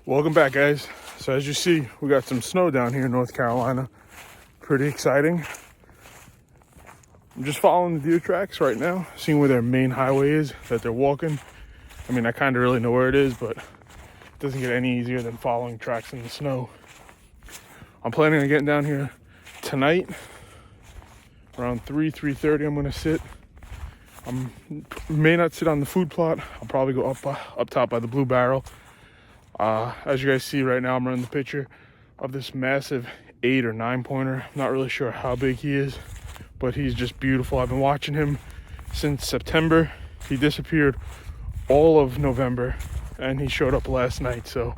Welcome back, guys. So as you see, we got some snow down here in North Carolina. Pretty exciting. I'm just following the deer tracks right now, seeing where their main highway is that they're walking. I mean, I kind of really know where it is, but it doesn't get any easier than following tracks in the snow. I'm planning on getting down here tonight. Around 3:30, I'm going to sit. I may not sit on the food plot. I'll probably go up top by the Blue Barrel. As you guys see right now, I'm running the picture of this massive 8 or 9 pointer. I'm not really sure how big he is, but he's just beautiful. I've been watching him since September. He disappeared all of November, and he showed up last night. So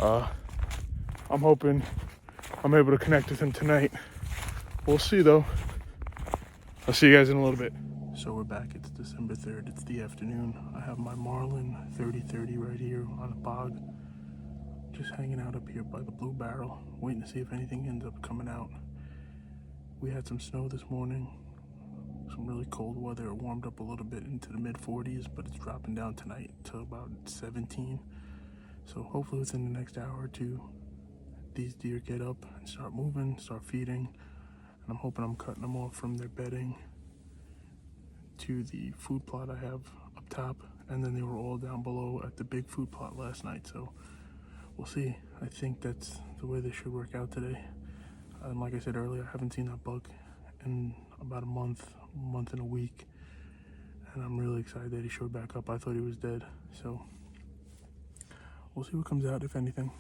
I'm hoping I'm able to connect with him tonight. We'll see, though. I'll see you guys in a little bit. So we're back. It's December 3rd. It's the afternoon. I have my Marlin 3030 right here on a bog. Just hanging out up here by the Blue Barrel, waiting to see if anything ends up coming out. We had some snow this morning, some really cold weather. It warmed up a little bit into the mid-40s, but it's dropping down tonight to about 17. So hopefully within the next hour or two, these deer get up and start moving, start feeding. And I'm hoping I'm cutting them off from their bedding to the food plot I have up top. And then they were all down below at the big food plot last night. So we'll see. I think that's the way this should work out today. And like I said earlier, I haven't seen that buck in about a month and a week. And I'm really excited that he showed back up. I thought he was dead. So we'll see what comes out, if anything.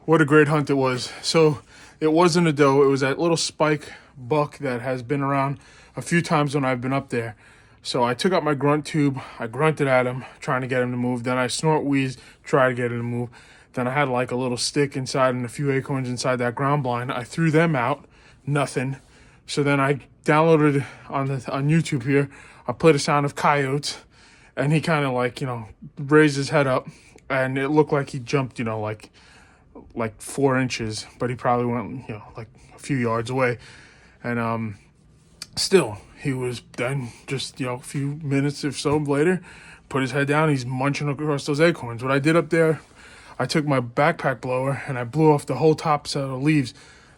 what a great hunt it was. So it wasn't a doe. It was that little spike buck that has been around a few times when I've been up there. So I took out my grunt tube. I grunted at him, trying to get him to move. Then I snort wheezed, try to get him to move. Then I had like a little stick inside and a few acorns inside that ground blind. I threw them out, nothing. So then I downloaded on YouTube here. I played a sound of coyotes, and he kind of like, raised his head up, and it looked like he jumped, like 4 inches, but he probably went, like a few yards away. And still, he was then just, a few minutes or so later, put his head down. He's munching across those acorns. What I did up there, I took my backpack blower and I blew off the whole top set of leaves.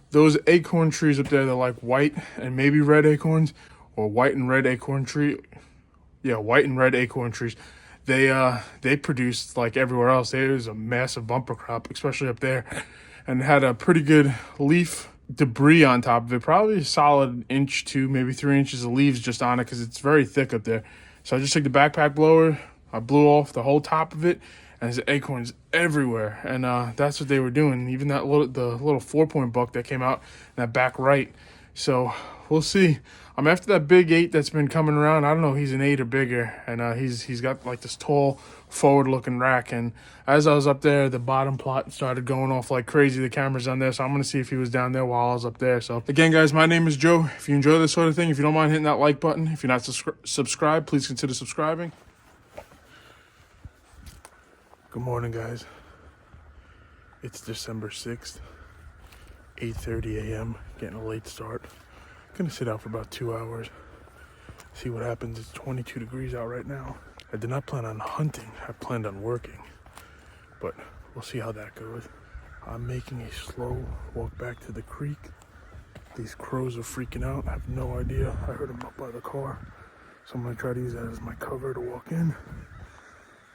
Those acorn trees up there, they're like white and maybe red acorns, or white and red acorn tree. Yeah, white and red acorn trees. They produced like everywhere else. There was a massive bumper crop, especially up there, and had a pretty good leaf debris on top of it. Probably a solid inch to maybe 3 inches of leaves just on it because it's very thick up there. So I just took the backpack blower. I blew off the whole top of it, and there's acorns everywhere. And that's what they were doing. Even the little 4-point buck that came out in that back right. So we'll see. I'm after that big 8 that's been coming around. I don't know, he's an 8 or bigger, and he's got like this tall, forward-looking rack. And as I was up there, the bottom plot started going off like crazy. The camera's on there, so I'm gonna see if he was down there while I was up there. So again, guys, my name is Joe. If you enjoy this sort of thing, if you don't mind hitting that like button, if you're not subscribed, please consider subscribing. Good morning, guys. It's December 6th, 8:30 a.m. Getting a late start. Gonna sit out for about 2 hours, see what happens. It's 22 degrees out right now. I did not plan on hunting. I planned on working, but we'll see how that goes. I'm making a slow walk back to the creek. These crows are freaking out. I have no idea. I heard them up by the car, so I'm gonna try to use that as my cover to walk in.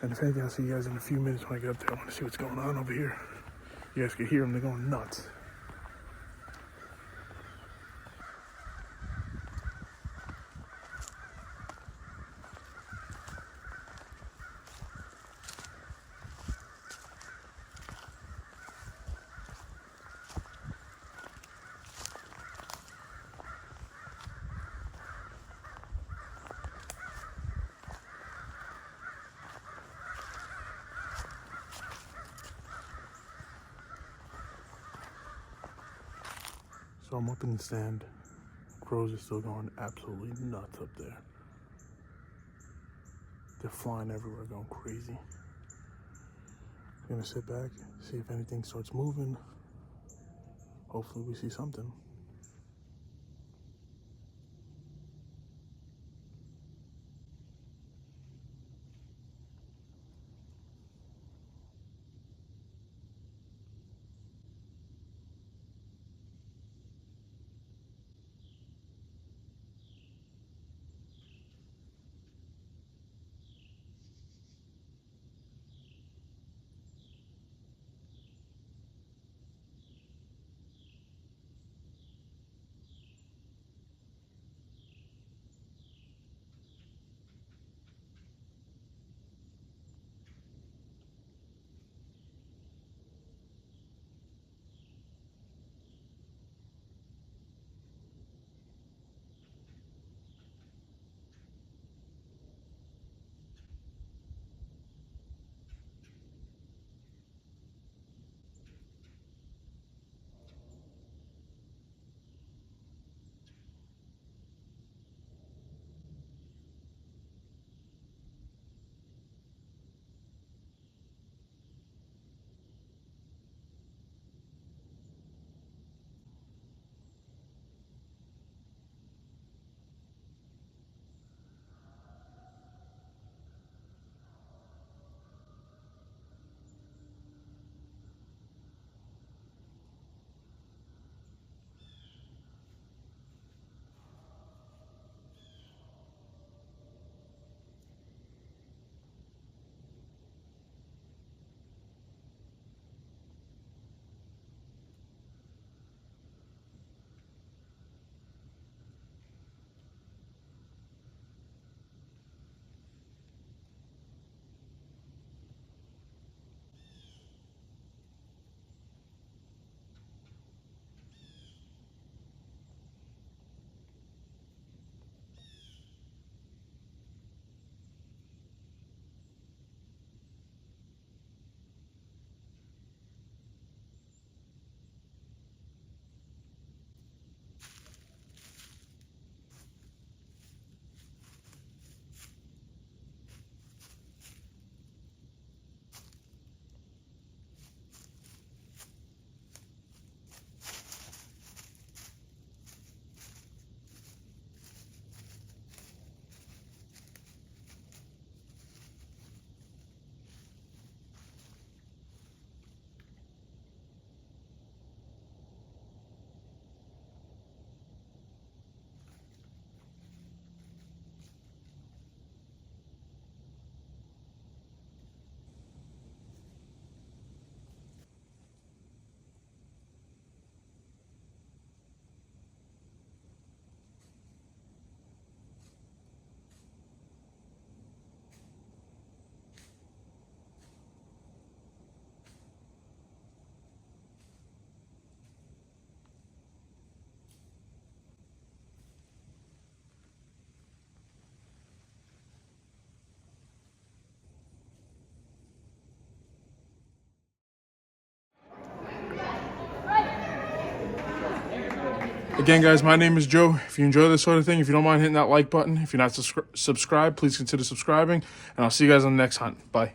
And if anything, I'll see you guys in a few minutes when I get up there. I want to see what's going on over here. You guys can hear them. They're going nuts. So I'm up in the stand. Crows are still going absolutely nuts up there. They're flying everywhere, going crazy. I'm gonna sit back, see if anything starts moving. Hopefully we see something. Again, guys, my name is Joe. If you enjoy this sort of thing, if you don't mind hitting that like button, if you're not subscribed, please consider subscribing, and I'll see you guys on the next hunt. Bye.